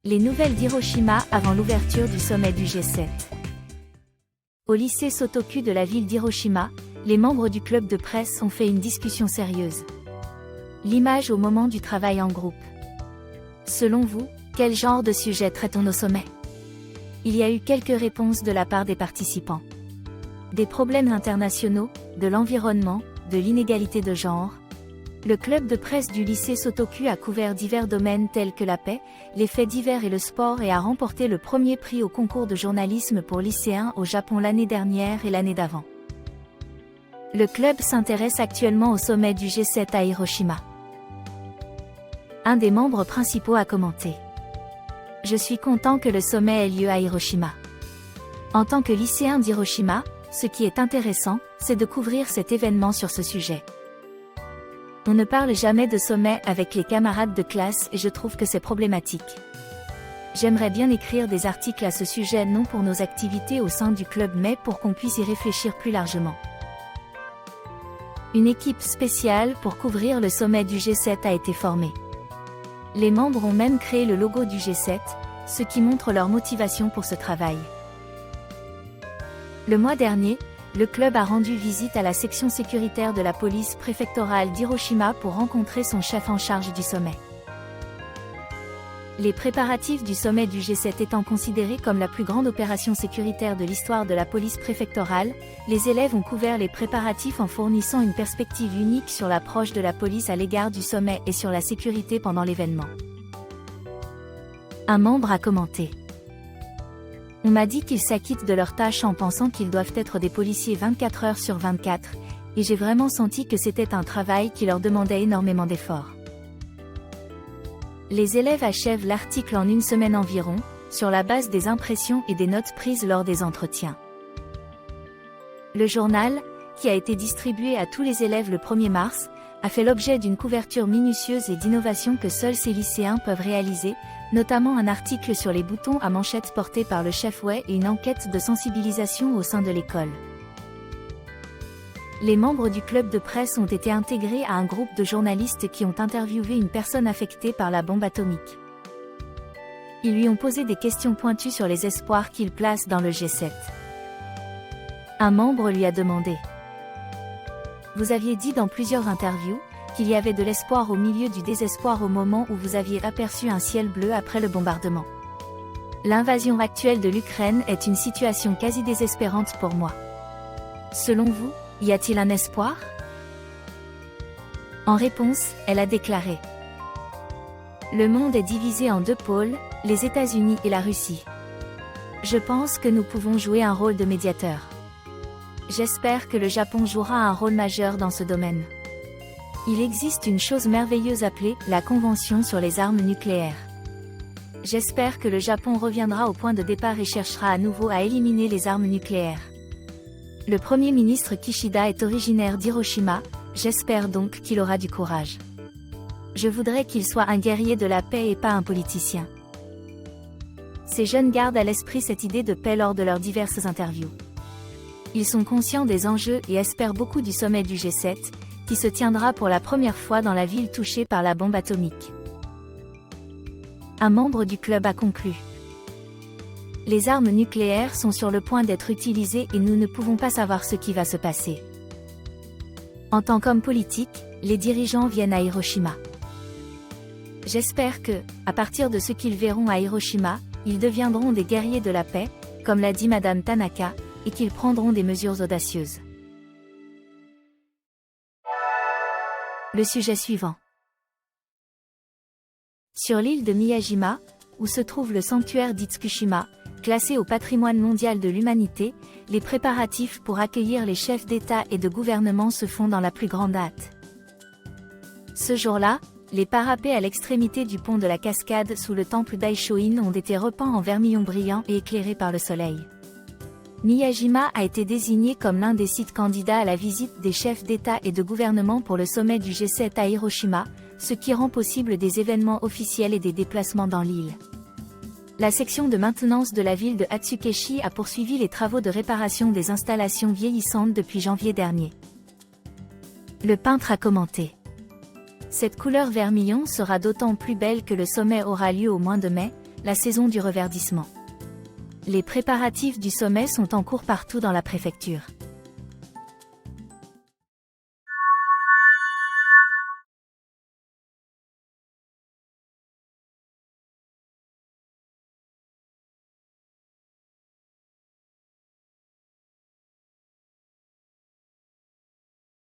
Les nouvelles d'Hiroshima avant l'ouverture du sommet du G7. Au lycée Sotoku de la ville d'Hiroshima, les membres du club de presse ont fait une discussion sérieuse. L'image au moment du travail en groupe. Selon vous, quel genre de sujet traitons au sommet? Il y a eu quelques réponses de la part des participants. Des problèmes internationaux, de l'environnement, de l'inégalité de genre. Le club de presse du lycée Sotoku a couvert divers domaines tels que la paix, les faits divers et le sport et a remporté le premier prix au concours de journalisme pour lycéens au Japon l'année dernière et l'année d'avant. Le club s'intéresse actuellement au sommet du G7 à Hiroshima. Un des membres principaux a commenté. Je suis content que le sommet ait lieu à Hiroshima. En tant que lycéen d'Hiroshima, ce qui est intéressant, c'est de couvrir cet événement sur ce sujet. On ne parle jamais de sommet avec les camarades de classe et je trouve que c'est problématique. J'aimerais bien écrire des articles à ce sujet non pour nos activités au sein du club mais pour qu'on puisse y réfléchir plus largement. Une équipe spéciale pour couvrir le sommet du G7 a été formée. Les membres ont même créé le logo du G7, ce qui montre leur motivation pour ce travail. Le mois dernier, le club a rendu visite à la section sécuritaire de la police préfectorale d'Hiroshima pour rencontrer son chef en charge du sommet. Les préparatifs du sommet du G7 étant considérés comme la plus grande opération sécuritaire de l'histoire de la police préfectorale, les élèves ont couvert les préparatifs en fournissant une perspective unique sur l'approche de la police à l'égard du sommet et sur la sécurité pendant l'événement. Un membre a commenté. On m'a dit qu'ils s'acquittent de leurs tâches en pensant qu'ils doivent être des policiers 24 heures sur 24, et j'ai vraiment senti que c'était un travail qui leur demandait énormément d'efforts. Les élèves achèvent l'article en une semaine environ, sur la base des impressions et des notes prises lors des entretiens. Le journal, qui a été distribué à tous les élèves le 1er mars, a fait l'objet d'une couverture minutieuse et d'innovation que seuls ces lycéens peuvent réaliser, notamment un article sur les boutons à manchettes portés par le chef Wei et une enquête de sensibilisation au sein de l'école. Les membres du club de presse ont été intégrés à un groupe de journalistes qui ont interviewé une personne affectée par la bombe atomique. Ils lui ont posé des questions pointues sur les espoirs qu'il place dans le G7. Un membre lui a demandé. Vous aviez dit dans plusieurs interviews qu'il y avait de l'espoir au milieu du désespoir au moment où vous aviez aperçu un ciel bleu après le bombardement. L'invasion actuelle de l'Ukraine est une situation quasi désespérante pour moi. Selon vous, y a-t-il un espoir? En réponse, elle a déclaré. Le monde est divisé en deux pôles, les États-Unis et la Russie. Je pense que nous pouvons jouer un rôle de médiateur. J'espère que le Japon jouera un rôle majeur dans ce domaine. Il existe une chose merveilleuse appelée la Convention sur les armes nucléaires. J'espère que le Japon reviendra au point de départ et cherchera à nouveau à éliminer les armes nucléaires. Le Premier ministre Kishida est originaire d'Hiroshima, j'espère donc qu'il aura du courage. Je voudrais qu'il soit un guerrier de la paix et pas un politicien. Ces jeunes gardent à l'esprit cette idée de paix lors de leurs diverses interviews. Ils sont conscients des enjeux et espèrent beaucoup du sommet du G7, qui se tiendra pour la première fois dans la ville touchée par la bombe atomique. Un membre du club a conclu. Les armes nucléaires sont sur le point d'être utilisées et nous ne pouvons pas savoir ce qui va se passer. En tant qu'homme politique, les dirigeants viennent à Hiroshima. J'espère que, à partir de ce qu'ils verront à Hiroshima, ils deviendront des guerriers de la paix, comme l'a dit Madame Tanaka, et qu'ils prendront des mesures audacieuses. Le sujet suivant. Sur l'île de Miyajima, où se trouve le sanctuaire d'Itsukushima, classé au patrimoine mondial de l'humanité, les préparatifs pour accueillir les chefs d'État et de gouvernement se font dans la plus grande hâte. Ce jour-là, les parapets à l'extrémité du pont de la cascade sous le temple d'Aishoin ont été repeints en vermillon brillant et éclairés par le soleil. Miyajima a été désigné comme l'un des sites candidats à la visite des chefs d'État et de gouvernement pour le sommet du G7 à Hiroshima, ce qui rend possible des événements officiels et des déplacements dans l'île. La section de maintenance de la ville de Hatsukeshi a poursuivi les travaux de réparation des installations vieillissantes depuis janvier dernier. Le peintre a commenté. Cette couleur vermillon sera d'autant plus belle que le sommet aura lieu au mois de mai, la saison du reverdissement. Les préparatifs du sommet sont en cours partout dans la préfecture.